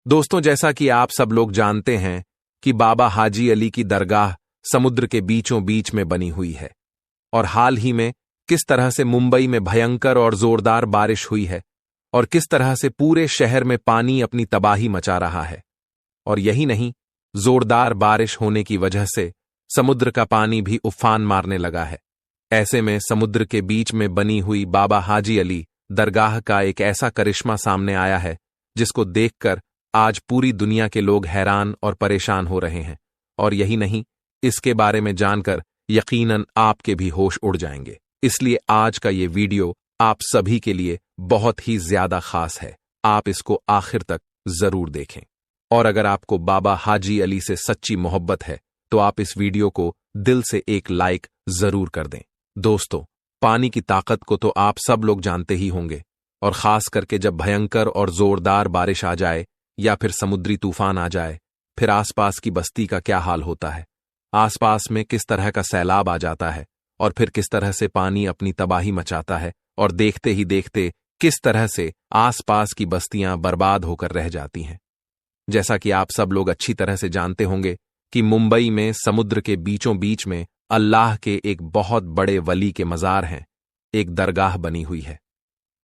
दोस्तों, जैसा कि आप सब लोग जानते हैं कि बाबा हाजी अली की दरगाह समुद्र के बीचों बीच में बनी हुई है और हाल ही में किस तरह से मुंबई में भयंकर और जोरदार बारिश हुई है और किस तरह से पूरे शहर में पानी अपनी तबाही मचा रहा है। और यही नहीं, जोरदार बारिश होने की वजह से समुद्र का पानी भी उफान मारने लगा है। ऐसे में समुद्र के बीच में बनी हुई बाबा हाजी अली दरगाह का एक ऐसा करिश्मा सामने आया है जिसको देखकर आज पूरी दुनिया के लोग हैरान और परेशान हो रहे हैं। और यही नहीं, इसके बारे में जानकर यकीनन आपके भी होश उड़ जाएंगे। इसलिए आज का ये वीडियो आप सभी के लिए बहुत ही ज्यादा खास है। आप इसको आखिर तक जरूर देखें। और अगर आपको बाबा हाजी अली से सच्ची मोहब्बत है तो आप इस वीडियो को दिल से एक लाइक जरूर कर दें। दोस्तों, पानी की ताकत को तो आप सब लोग जानते ही होंगे, और खास करके जब भयंकर और जोरदार बारिश आ जाए या फिर समुद्री तूफान आ जाए, फिर आसपास की बस्ती का क्या हाल होता है। आसपास में किस तरह का सैलाब आ जाता है और फिर किस तरह से पानी अपनी तबाही मचाता है, और देखते ही देखते किस तरह से आसपास की बस्तियां बर्बाद होकर रह जाती हैं। जैसा कि आप सब लोग अच्छी तरह से जानते होंगे कि मुंबई में समुद्र के बीचों बीच में अल्लाह के एक बहुत बड़े वली के मजार हैं, एक दरगाह बनी हुई है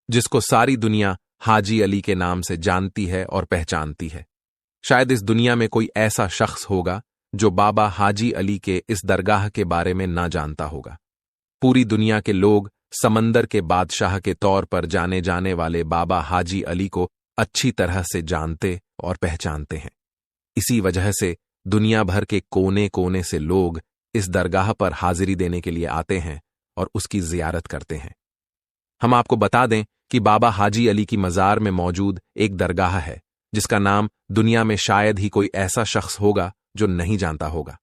जिसको सारी दुनिया हाजी अली के नाम से जानती है और पहचानती है। शायद इस दुनिया में कोई ऐसा शख्स होगा जो बाबा हाजी अली के इस दरगाह के बारे में ना जानता होगा। पूरी दुनिया के लोग समंदर के बादशाह के तौर पर जाने जाने वाले बाबा हाजी अली को अच्छी तरह से जानते और पहचानते हैं। इसी वजह से दुनिया भर के कोने कोने से लोग इस दरगाह पर हाजिरी देने के लिए आते हैं और उसकी जियारत करते हैं। हम आपको बता दें कि बाबा हाजी अली की मजार में मौजूद एक दरगाह है जिसका नाम दुनिया में शायद ही कोई ऐसा शख्स होगा जो नहीं जानता होगा।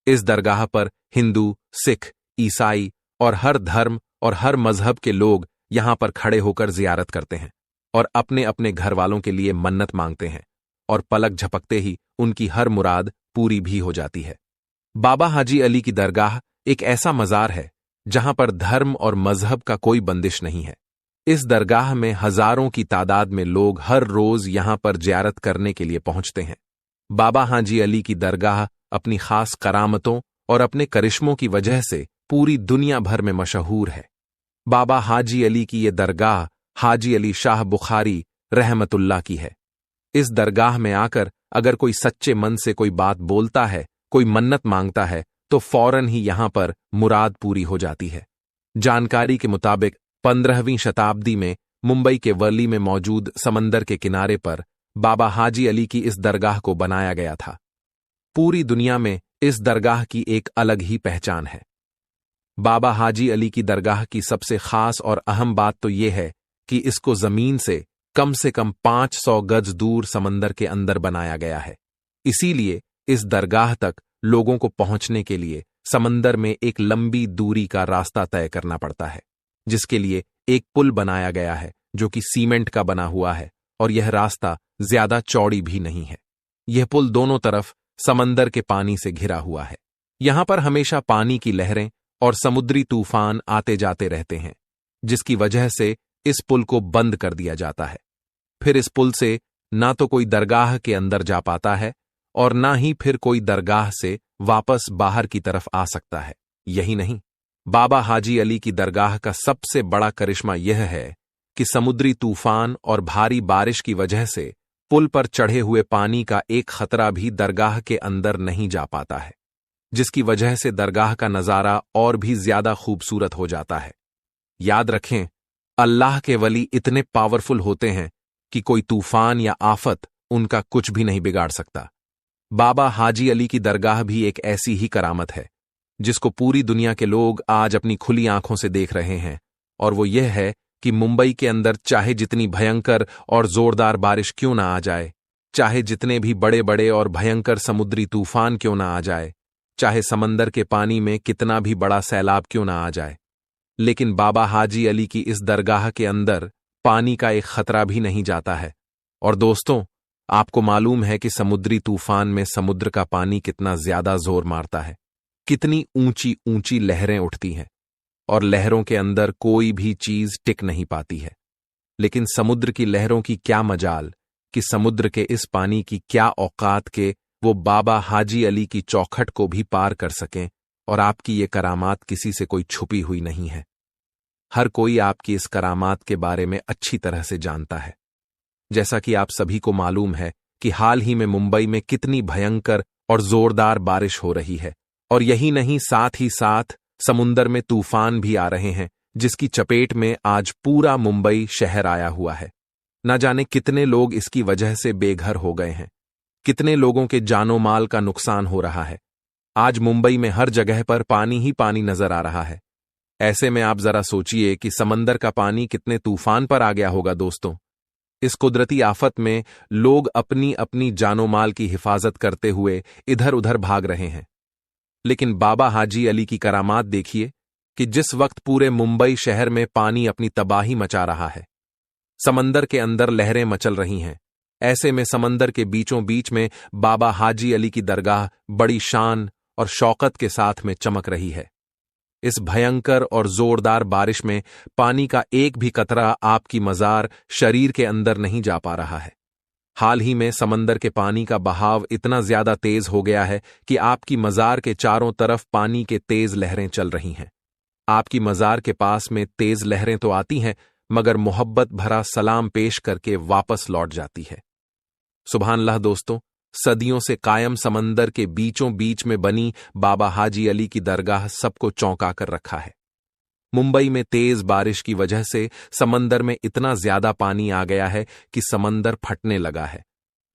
इस दरगाह पर हिंदू, सिख, ईसाई और हर धर्म और हर मजहब के लोग यहां पर खड़े होकर जियारत करते हैं और अपने अपने घर वालों के लिए मन्नत मांगते हैं, और पलक झपकते ही उनकी हर मुराद पूरी भी हो जाती है। बाबा हाजी अली की दरगाह एक ऐसा मजार है जहां पर धर्म और मजहब का कोई बंदिश नहीं है। इस दरगाह में हजारों की तादाद में लोग हर रोज यहां पर जियारत करने के लिए पहुंचते हैं। बाबा हाजी अली की दरगाह अपनी खास करामतों और अपने करिश्मों की वजह से पूरी दुनिया भर में मशहूर है। बाबा हाजी अली की ये दरगाह हाजी अली शाह बुखारी रहमतुल्लाह की है। इस दरगाह में आकर अगर कोई सच्चे मन से कोई बात बोलता है, कोई मन्नत मांगता है, तो फौरन ही यहां पर मुराद पूरी हो जाती है। जानकारी के मुताबिक 15वीं शताब्दी में मुंबई के वर्ली में मौजूद समंदर के किनारे पर बाबा हाजी अली की इस दरगाह को बनाया गया था। पूरी दुनिया में इस दरगाह की एक अलग ही पहचान है। बाबा हाजी अली की दरगाह की सबसे खास और अहम बात तो यह है कि इसको जमीन से कम 500 गज दूर समंदर के अंदर बनाया गया है। इसीलिए इस दरगाह तक लोगों को पहुंचने के लिए समंदर में एक लंबी दूरी का रास्ता तय करना पड़ता है, जिसके लिए एक पुल बनाया गया है जो कि सीमेंट का बना हुआ है, और यह रास्ता ज्यादा चौड़ी भी नहीं है। यह पुल दोनों तरफ समंदर के पानी से घिरा हुआ है। यहां पर हमेशा पानी की लहरें और समुद्री तूफान आते जाते रहते हैं, जिसकी वजह से इस पुल को बंद कर दिया जाता है। फिर इस पुल से ना तो कोई दरगाह के अंदर जा पाता है और ना ही फिर कोई दरगाह से वापस बाहर की तरफ आ सकता है। यही नहीं, बाबा हाजी अली की दरगाह का सबसे बड़ा करिश्मा यह है कि समुद्री तूफान और भारी बारिश की वजह से पुल पर चढ़े हुए पानी का एक खतरा भी दरगाह के अंदर नहीं जा पाता है, जिसकी वजह से दरगाह का नजारा और भी ज्यादा खूबसूरत हो जाता है। याद रखें, अल्लाह के वली इतने पावरफुल होते हैं कि कोई तूफान या आफत उनका कुछ भी नहीं बिगाड़ सकता। बाबा हाजी अली की दरगाह भी एक ऐसी ही करामत है जिसको पूरी दुनिया के लोग आज अपनी खुली आंखों से देख रहे हैं, और वो यह है कि मुंबई के अंदर चाहे जितनी भयंकर और जोरदार बारिश क्यों ना आ जाए, चाहे जितने भी बड़े बड़े और भयंकर समुद्री तूफान क्यों ना आ जाए, चाहे समंदर के पानी में कितना भी बड़ा सैलाब क्यों ना आ जाए, लेकिन बाबा हाजी अली की इस दरगाह के अंदर पानी का एक खतरा भी नहीं जाता है। और दोस्तों, आपको मालूम है कि समुद्री तूफान में समुद्र का पानी कितना ज्यादा जोर मारता है, कितनी ऊंची ऊंची लहरें उठती हैं, और लहरों के अंदर कोई भी चीज टिक नहीं पाती है। लेकिन समुद्र की लहरों की क्या मजाल कि समुद्र के इस पानी की क्या औकात के वो बाबा हाजी अली की चौखट को भी पार कर सकें, और आपकी ये करामात किसी से कोई छुपी हुई नहीं है। हर कोई आपकी इस करामात के बारे में अच्छी तरह से जानता है। जैसा कि आप सभी को मालूम है कि हाल ही में मुंबई में कितनी भयंकर और जोरदार बारिश हो रही है, और यही नहीं, साथ ही साथ समुंदर में तूफान भी आ रहे हैं, जिसकी चपेट में आज पूरा मुंबई शहर आया हुआ है। न जाने कितने लोग इसकी वजह से बेघर हो गए हैं, कितने लोगों के जानो माल का नुकसान हो रहा है। आज मुंबई में हर जगह पर पानी ही पानी नजर आ रहा है। ऐसे में आप जरा सोचिए कि समंदर का पानी कितने तूफान पर आ गया होगा। दोस्तों, इस कुदरती आफत में लोग अपनी अपनी जानो माल की हिफाजत करते हुए इधर उधर भाग रहे हैं, लेकिन बाबा हाजी अली की करामात देखिए कि जिस वक्त पूरे मुंबई शहर में पानी अपनी तबाही मचा रहा है, समंदर के अंदर लहरें मचल रही हैं, ऐसे में समंदर के बीचों बीच में बाबा हाजी अली की दरगाह बड़ी शान और शौकत के साथ में चमक रही है। इस भयंकर और जोरदार बारिश में पानी का एक भी कतरा आपकी मजार शरीर के अंदर नहीं जा पा रहा है। हाल ही में समंदर के पानी का बहाव इतना ज्यादा तेज हो गया है कि आपकी मजार के चारों तरफ पानी के तेज लहरें चल रही हैं। आपकी मजार के पास में तेज लहरें तो आती हैं, मगर मोहब्बत भरा सलाम पेश करके वापस लौट जाती है। सुभान अल्लाह। दोस्तों, सदियों से कायम समंदर के बीचों बीच में बनी बाबा हाजी अली की दरगाह सबको चौंका कर रखा है। मुंबई में तेज बारिश की वजह से समंदर में इतना ज्यादा पानी आ गया है कि समंदर फटने लगा है,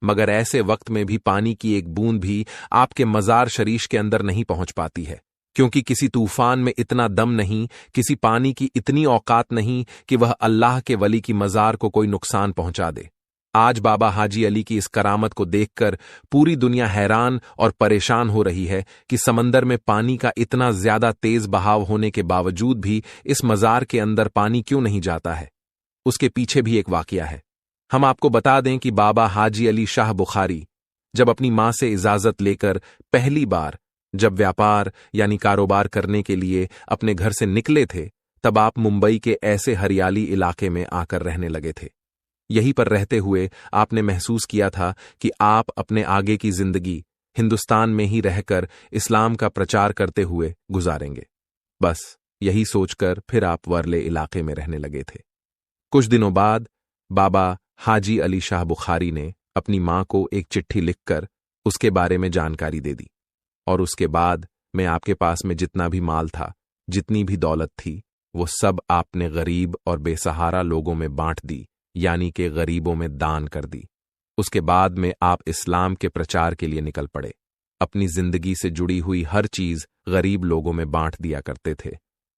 मगर ऐसे वक्त में भी पानी की एक बूंद भी आपके मजार शरीफ के अंदर नहीं पहुंच पाती है, क्योंकि किसी तूफान में इतना दम नहीं, किसी पानी की इतनी औकात नहीं कि वह अल्लाह के वली की मजार को कोई नुकसान पहुंचा दे। आज बाबा हाजी अली की इस करामत को देखकर पूरी दुनिया हैरान और परेशान हो रही है कि समंदर में पानी का इतना ज्यादा तेज बहाव होने के बावजूद भी इस मजार के अंदर पानी क्यों नहीं जाता है। उसके पीछे भी एक वाकया है। हम आपको बता दें कि बाबा हाजी अली शाह बुखारी जब अपनी मां से इजाजत लेकर पहली बार जब व्यापार यानी कारोबार करने के लिए अपने घर से निकले थे, तब आप मुंबई के ऐसे हरियाली इलाके में आकर रहने लगे थे। यहीं पर रहते हुए आपने महसूस किया था कि आप अपने आगे की जिंदगी हिंदुस्तान में ही रहकर इस्लाम का प्रचार करते हुए गुजारेंगे। बस यही सोचकर फिर आप वर्ले इलाके में रहने लगे थे। कुछ दिनों बाद बाबा हाजी अली शाह बुखारी ने अपनी मां को एक चिट्ठी लिखकर उसके बारे में जानकारी दे दी, और उसके बाद मैं आपके पास में जितना भी माल था, जितनी भी दौलत थी, वो सब आपने गरीब और बेसहारा लोगों में बांट दी, यानी कि गरीबों में दान कर दी। उसके बाद में आप इस्लाम के प्रचार के लिए निकल पड़े। अपनी जिंदगी से जुड़ी हुई हर चीज गरीब लोगों में बांट दिया करते थे।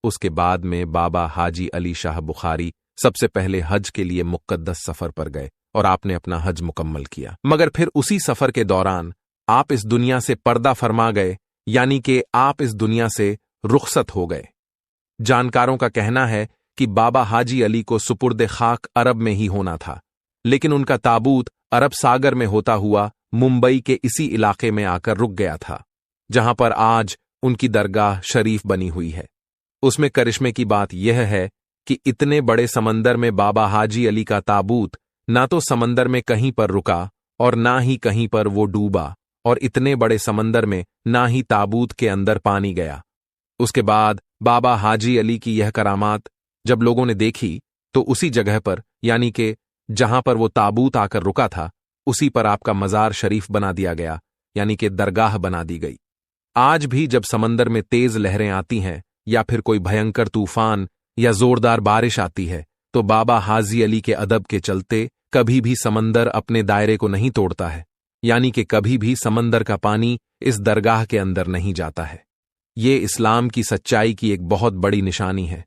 उसके बाद में बाबा हाजी अली शाह बुखारी सबसे पहले हज के लिए मुक़द्दस सफर पर गए और आपने अपना हज मुकम्मल किया। मगर फिर उसी सफर के दौरान आप इस दुनिया से पर्दा फरमा गए, यानी कि आप इस दुनिया से रुखसत हो गए। जानकारों का कहना है कि बाबा हाजी अली को सुपुर्द खाक अरब में ही होना था, लेकिन उनका ताबूत अरब सागर में होता हुआ मुंबई के इसी इलाके में आकर रुक गया था, जहां पर आज उनकी दरगाह शरीफ बनी हुई है। उसमें करिश्मे की बात यह है कि इतने बड़े समंदर में बाबा हाजी अली का ताबूत ना तो समंदर में कहीं पर रुका और ना ही कहीं पर वो डूबा, और इतने बड़े समंदर में ना ही ताबूत के अंदर पानी गया। उसके बाद बाबा हाजी अली की यह करामात जब लोगों ने देखी, तो उसी जगह पर, यानी कि जहां पर वो ताबूत आकर रुका था, उसी पर आपका मजार शरीफ बना दिया गया, यानी कि दरगाह बना दी गई। आज भी जब समंदर में तेज लहरें आती हैं या फिर कोई भयंकर तूफान या जोरदार बारिश आती है, तो बाबा हाजी अली के अदब के चलते कभी भी समंदर अपने दायरे को नहीं तोड़ता है, यानी कि कभी भी समंदर का पानी इस दरगाह के अंदर नहीं जाता है। ये इस्लाम की सच्चाई की एक बहुत बड़ी निशानी है।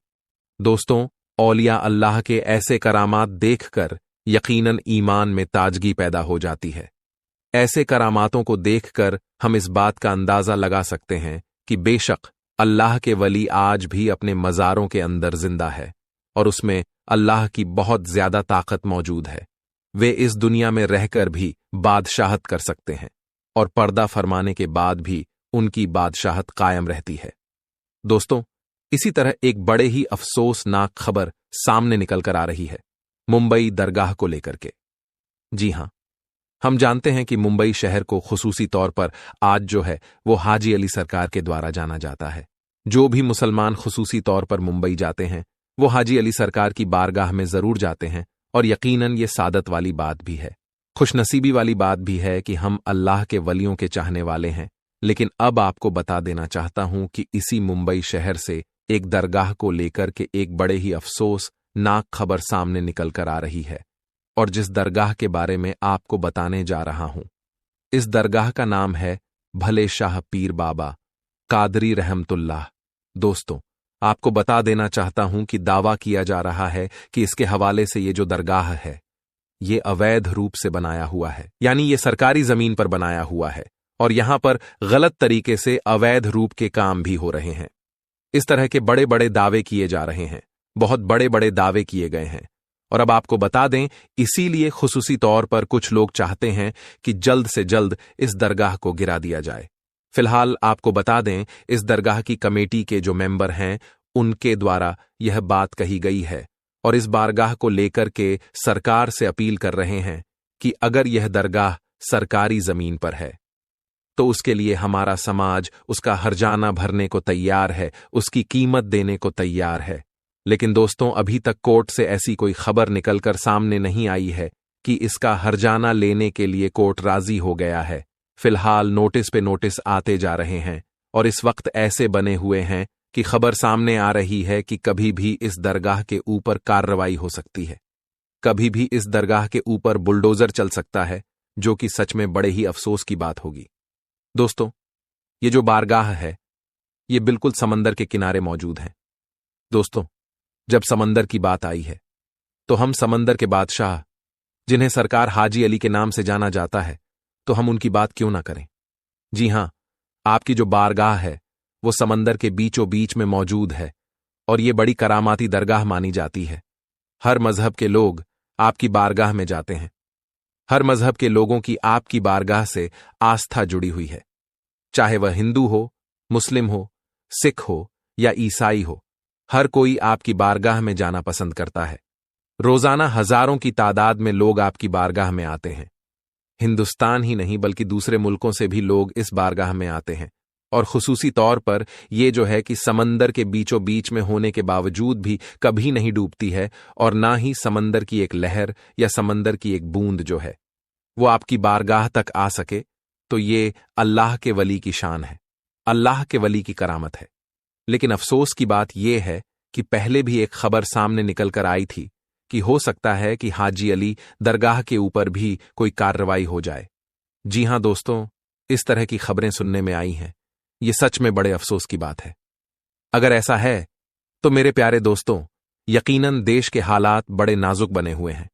दोस्तों, औलिया अल्लाह के ऐसे करामात देखकर यकीनन ईमान में ताजगी पैदा हो जाती है। ऐसे करामातों को देखकर हम इस बात का अंदाजा लगा सकते हैं कि बेशक अल्लाह के वली आज भी अपने मज़ारों के अंदर जिंदा है, और उसमें अल्लाह की बहुत ज्यादा ताकत मौजूद है। वे इस दुनिया में रहकर भी बादशाहत कर सकते हैं, और पर्दा फरमाने के बाद भी उनकी बादशाहत कायम रहती है। दोस्तों, इसी तरह एक बड़े ही अफसोसनाक खबर सामने निकल कर आ रही है मुंबई दरगाह को लेकर के। जी हां, हम जानते हैं कि मुंबई शहर को खुसूसी तौर पर आज जो है वो हाजी अली सरकार के द्वारा जाना जाता है। जो भी मुसलमान खुसूसी तौर पर मुंबई जाते हैं वो हाजी अली सरकार की बारगाह में जरूर जाते हैं, और यकीनन ये सादत वाली बात भी है, खुशनसीबी वाली बात भी है कि हम अल्लाह के वलियों के चाहने वाले हैं। लेकिन अब आपको बता देना चाहता हूं कि इसी मुंबई शहर से एक दरगाह को लेकर के एक बड़े ही अफसोसनाक खबर सामने निकल कर आ रही है, और जिस दरगाह के बारे में आपको बताने जा रहा हूं, इस दरगाह का नाम है भले शाह पीर बाबा कादरी रहमतुल्लाह। दोस्तों, आपको बता देना चाहता हूं कि दावा किया जा रहा है कि इसके हवाले से ये जो दरगाह है ये अवैध रूप से बनाया हुआ है, यानी ये सरकारी जमीन पर बनाया हुआ है, और यहां पर गलत तरीके से अवैध रूप के काम भी हो रहे हैं। इस तरह के बड़े बड़े दावे किए जा रहे हैं, बहुत बड़े बड़े दावे किए गए हैं। और अब आपको बता दें, इसीलिए खुसूसी तौर पर कुछ लोग चाहते हैं कि जल्द से जल्द इस दरगाह को गिरा दिया जाए। फिलहाल आपको बता दें, इस दरगाह की कमेटी के जो मेंबर हैं उनके द्वारा यह बात कही गई है, और इस बारगाह को लेकर के सरकार से अपील कर रहे हैं कि अगर यह दरगाह सरकारी जमीन पर है तो उसके लिए हमारा समाज उसका हर्जाना भरने को तैयार है, उसकी कीमत देने को तैयार है। लेकिन दोस्तों, अभी तक कोर्ट से ऐसी कोई खबर निकलकर सामने नहीं आई है कि इसका हर्जाना लेने के लिए कोर्ट राजी हो गया है। फिलहाल नोटिस पे नोटिस आते जा रहे हैं, और इस वक्त ऐसे बने हुए हैं कि खबर सामने आ रही है कि कभी भी इस दरगाह के ऊपर कार्रवाई हो सकती है, कभी भी इस दरगाह के ऊपर बुलडोजर चल सकता है, जो कि सच में बड़े ही अफसोस की बात होगी। दोस्तों, ये जो बारगाह है ये बिल्कुल समंदर के किनारे मौजूद है। दोस्तों, जब समंदर की बात आई है तो हम समंदर के बादशाह, जिन्हें सरकार हाजी अली के नाम से जाना जाता है, तो हम उनकी बात क्यों ना करें। जी हां, आपकी जो बारगाह है वो समंदर के बीचों बीच में मौजूद है, और ये बड़ी करामाती दरगाह मानी जाती है। हर मजहब के लोग आपकी बारगाह में जाते हैं, हर मजहब के लोगों की आपकी बारगाह से आस्था जुड़ी हुई है, चाहे वह हिंदू हो, मुस्लिम हो, सिख हो या ईसाई हो, हर कोई आपकी बारगाह में जाना पसंद करता है। रोजाना हजारों की तादाद में लोग आपकी बारगाह में आते हैं। हिंदुस्तान ही नहीं बल्कि दूसरे मुल्कों से भी लोग इस बारगाह में आते हैं, और खुसूसी तौर पर ये जो है कि समंदर के बीचों बीच में होने के बावजूद भी कभी नहीं डूबती है, और ना ही समंदर की एक लहर या समंदर की एक बूंद जो है वो आपकी बारगाह तक आ सके, तो ये अल्लाह के वली की शान है, अल्लाह के वली की करामत है। लेकिन अफसोस की बात यह है कि पहले भी एक खबर सामने निकल कर आई थी कि हो सकता है कि हाजी अली दरगाह के ऊपर भी कोई कार्रवाई हो जाए। जी हां दोस्तों, इस तरह की खबरें सुनने में आई हैं। ये सच में बड़े अफसोस की बात है। अगर ऐसा है तो मेरे प्यारे दोस्तों, यकीनन देश के हालात बड़े नाजुक बने हुए हैं।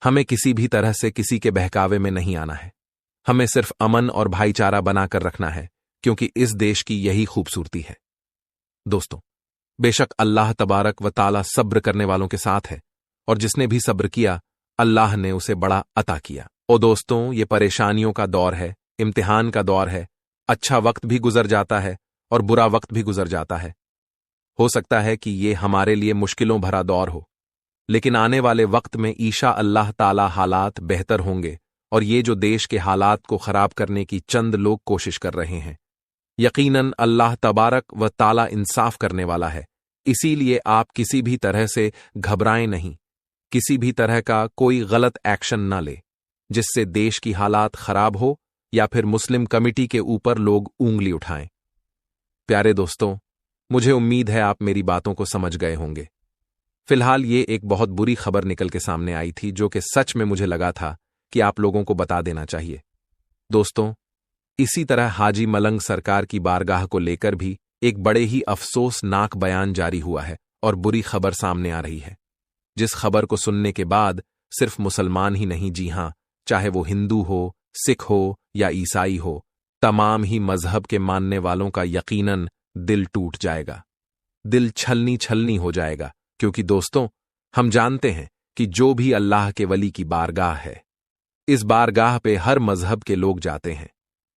हमें किसी भी तरह से किसी के बहकावे में नहीं आना है। हमें सिर्फ अमन और भाईचारा बनाकर रखना है, क्योंकि इस देश की यही खूबसूरती है। दोस्तों, बेशक अल्लाह तबारक व ताला सब्र करने वालों के साथ है, और जिसने भी सब्र किया अल्लाह ने उसे बड़ा अता किया। ओ दोस्तों, ये परेशानियों का दौर है, इम्तिहान का दौर है। अच्छा वक्त भी गुजर जाता है और बुरा वक्त भी गुजर जाता है। हो सकता है कि ये हमारे लिए मुश्किलों भरा दौर हो, लेकिन आने वाले वक्त में ईशा अल्लाह ताला हालात बेहतर होंगे, और ये जो देश के हालात को खराब करने की चंद लोग कोशिश कर रहे हैं, यकीनन अल्लाह तबारक व ताला इंसाफ करने वाला है। इसीलिए आप किसी भी तरह से घबराएं नहीं, किसी भी तरह का कोई गलत एक्शन ना ले जिससे देश की हालात खराब हो या फिर मुस्लिम कमिटी के ऊपर लोग ऊंगली उठाएं। प्यारे दोस्तों, मुझे उम्मीद है आप मेरी बातों को समझ गए होंगे। फिलहाल ये एक बहुत बुरी खबर निकल के सामने आई थी, जो कि सच में मुझे लगा था कि आप लोगों को बता देना चाहिए। दोस्तों, इसी तरह हाजी मलंग सरकार की बारगाह को लेकर भी एक बड़े ही अफसोसनाक बयान जारी हुआ है, और बुरी खबर सामने आ रही है, जिस खबर को सुनने के बाद सिर्फ मुसलमान ही नहीं, जी हां, चाहे वो हिंदू हो, सिख हो या ईसाई हो, तमाम ही मजहब के मानने वालों का यकीनन दिल टूट जाएगा, दिल छलनी छलनी हो जाएगा। क्योंकि दोस्तों, हम जानते हैं कि जो भी अल्लाह के वली की बारगाह है, इस बारगाह पे हर मजहब के लोग जाते हैं।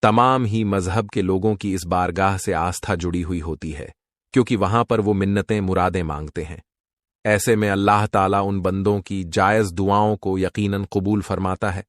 तमाम ही मजहब के लोगों की इस बारगाह से आस्था जुड़ी हुई होती है, क्योंकि वहां पर वो मिन्नतें मुरादें मांगते हैं। ऐसे में अल्लाह ताला उन बंदों की जायज दुआओं को यकीनन कबूल फरमाता है,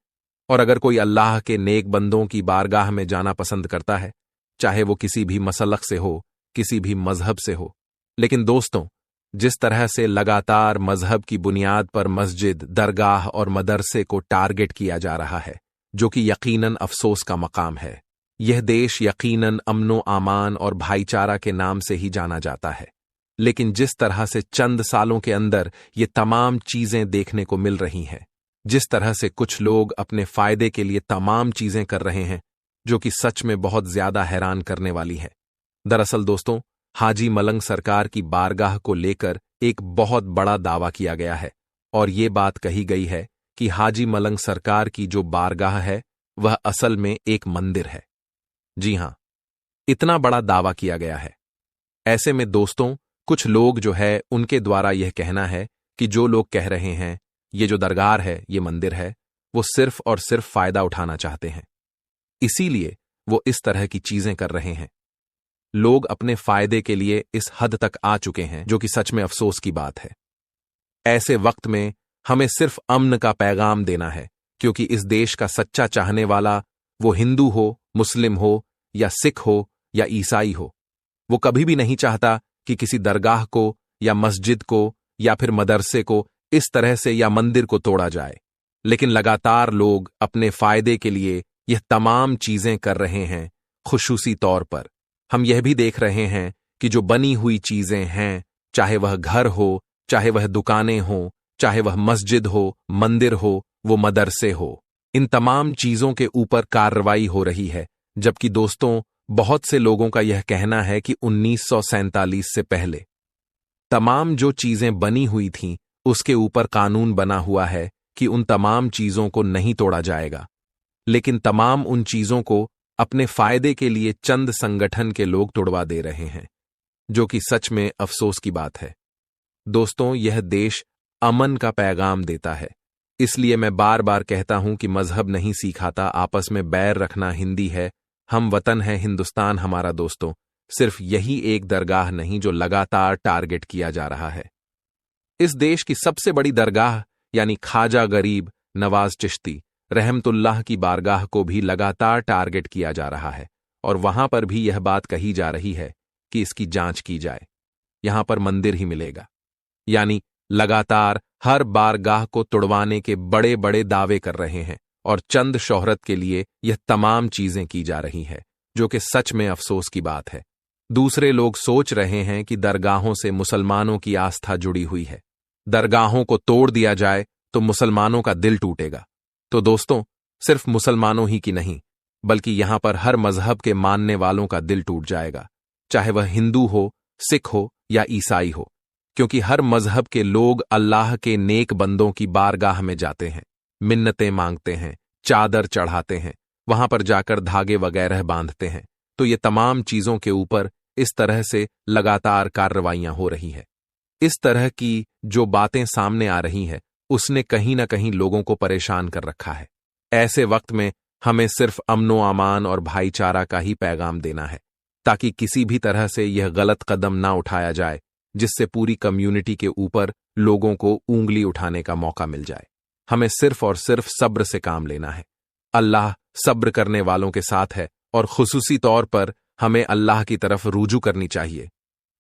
और अगर कोई अल्लाह के नेक बंदों की बारगाह में जाना पसंद करता है, चाहे वो किसी भी मसलक से हो, किसी भी मजहब से हो। लेकिन दोस्तों, जिस तरह से लगातार मजहब की बुनियाद पर मस्जिद, दरगाह और मदरसे को टारगेट किया जा रहा है, जो कि यकीनन अफसोस का मकाम है। यह देश यकीनन अमनो आमान और भाईचारा के नाम से ही जाना जाता है, लेकिन जिस तरह से चंद सालों के अंदर ये तमाम चीजें देखने को मिल रही हैं, जिस तरह से कुछ लोग अपने फायदे के लिए तमाम चीजें कर रहे हैं, जो कि सच में बहुत ज्यादा हैरान करने वाली है। दरअसल दोस्तों, हाजी मलंग सरकार की बारगाह को लेकर एक बहुत बड़ा दावा किया गया है और ये बात कही गई है कि हाजी मलंग सरकार की जो बारगाह है वह असल में एक मंदिर है। जी हां, इतना बड़ा दावा किया गया है। ऐसे में दोस्तों, कुछ लोग जो है उनके द्वारा यह कहना है कि जो लोग कह रहे हैं ये जो दरगाह है, ये मंदिर है, वो सिर्फ और सिर्फ फायदा उठाना चाहते हैं, इसीलिए वो इस तरह की चीजें कर रहे हैं। लोग अपने फायदे के लिए इस हद तक आ चुके हैं, जो कि सच में अफसोस की बात है। ऐसे वक्त में हमें सिर्फ अमन का पैगाम देना है, क्योंकि इस देश का सच्चा चाहने वाला, वो हिंदू हो, मुस्लिम हो या सिख हो या ईसाई हो, वो कभी भी नहीं चाहता कि किसी दरगाह को या मस्जिद को या फिर मदरसे को इस तरह से या मंदिर को तोड़ा जाए। लेकिन लगातार लोग अपने फायदे के लिए यह तमाम चीजें कर रहे हैं। खुसूसी तौर पर हम यह भी देख रहे हैं कि जो बनी हुई चीजें हैं, चाहे वह घर हो, चाहे वह दुकानें हो, चाहे वह मस्जिद हो, मंदिर हो, वो मदरसे हो, इन तमाम चीजों के ऊपर कार्रवाई हो रही है। जबकि दोस्तों, बहुत से लोगों का यह कहना है कि 1947 से पहले तमाम जो चीजें बनी हुई थीं, उसके ऊपर कानून बना हुआ है कि उन तमाम चीजों को नहीं तोड़ा जाएगा। लेकिन तमाम उन चीजों को अपने फायदे के लिए चंद संगठन के लोग तोड़वा दे रहे हैं, जो कि सच में अफसोस की बात है। दोस्तों, यह देश अमन का पैगाम देता है, इसलिए मैं बार बार कहता हूं कि मजहब नहीं सिखाता आपस में बैर रखना हिंदी है, हम वतन है हिंदुस्तान हमारा। दोस्तों, सिर्फ यही एक दरगाह नहीं जो लगातार टारगेट किया जा रहा है। इस देश की सबसे बड़ी दरगाह यानी ख्वाजा गरीब नवाज चिश्ती रहमतुल्लाह की बारगाह को भी लगातार टारगेट किया जा रहा है और वहां पर भी यह बात कही जा रही है कि इसकी जांच की जाए, यहां पर मंदिर ही मिलेगा। यानी लगातार हर बारगाह को तुड़वाने के बड़े बड़े दावे कर रहे हैं और चंद शोहरत के लिए यह तमाम चीजें की जा रही है, जो कि सच में अफसोस की बात है। दूसरे लोग सोच रहे हैं कि दरगाहों से मुसलमानों की आस्था जुड़ी हुई है, दरगाहों को तोड़ दिया जाए तो मुसलमानों का दिल टूटेगा। तो दोस्तों, सिर्फ मुसलमानों ही की नहीं, बल्कि यहां पर हर मजहब के मानने वालों का दिल टूट जाएगा, चाहे वह हिंदू हो, सिख हो या ईसाई हो, क्योंकि हर मजहब के लोग अल्लाह के नेक बंदों की बारगाह में जाते हैं, मिन्नतें मांगते हैं, चादर चढ़ाते हैं, वहां पर जाकर धागे वगैरह बांधते हैं। तो ये तमाम चीजों के ऊपर इस तरह से लगातार कार्रवाइयां हो रही है। इस तरह की जो बातें सामने आ रही हैं, उसने कहीं ना कहीं लोगों को परेशान कर रखा है। ऐसे वक्त में हमें सिर्फ अमनो अमान और भाईचारा का ही पैगाम देना है, ताकि किसी भी तरह से यह गलत कदम ना उठाया जाए, जिससे पूरी कम्युनिटी के ऊपर लोगों को ऊंगली उठाने का मौका मिल जाए। हमें सिर्फ और सिर्फ सब्र से काम लेना है। अल्लाह सब्र करने वालों के साथ है और खुसूसी तौर पर हमें अल्लाह की तरफ रुजू करनी चाहिए,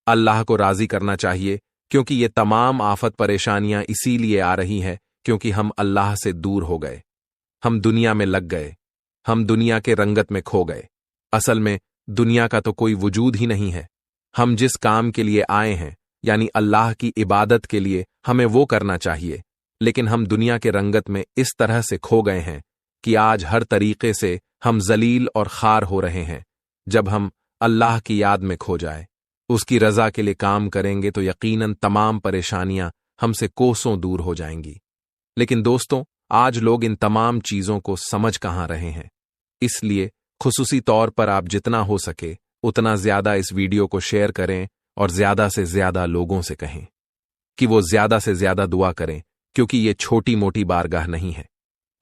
अल्लाह को राजी करना चाहिए, क्योंकि ये तमाम आफत परेशानियां इसीलिए आ रही हैं क्योंकि हम अल्लाह से दूर हो गए, हम दुनिया में लग गए, हम दुनिया के रंगत में खो गए। असल में दुनिया का तो कोई वजूद ही नहीं है। हम जिस काम के लिए आए हैं, यानी अल्लाह की इबादत के लिए, हमें वो करना चाहिए, लेकिन हम दुनिया के रंगत में इस तरह से खो गए हैं कि आज हर तरीके से हम जलील और खार हो रहे हैं। जब हम अल्लाह की याद में खो जाए, उसकी रजा के लिए काम करेंगे तो यकीनन तमाम परेशानियां हमसे कोसों दूर हो जाएंगी। लेकिन दोस्तों, आज लोग इन तमाम चीजों को समझ कहां रहे हैं। इसलिए खुसूसी तौर पर आप जितना हो सके उतना ज्यादा इस वीडियो को शेयर करें और ज्यादा से ज्यादा लोगों से कहें कि वो ज्यादा से ज्यादा दुआ करें, क्योंकि ये छोटी मोटी बारगाह नहीं है,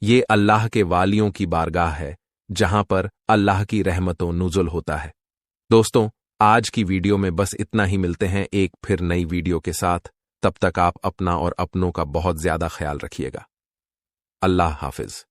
ये अल्लाह के वालियों की बारगाह है, जहां पर अल्लाह की रहमतों नुज़ुल होता है। दोस्तों, आज की वीडियो में बस इतना ही। मिलते हैं एक फिर नई वीडियो के साथ। तब तक आप अपना और अपनों का बहुत ज्यादा ख्याल रखिएगा। अल्लाह हाफिज।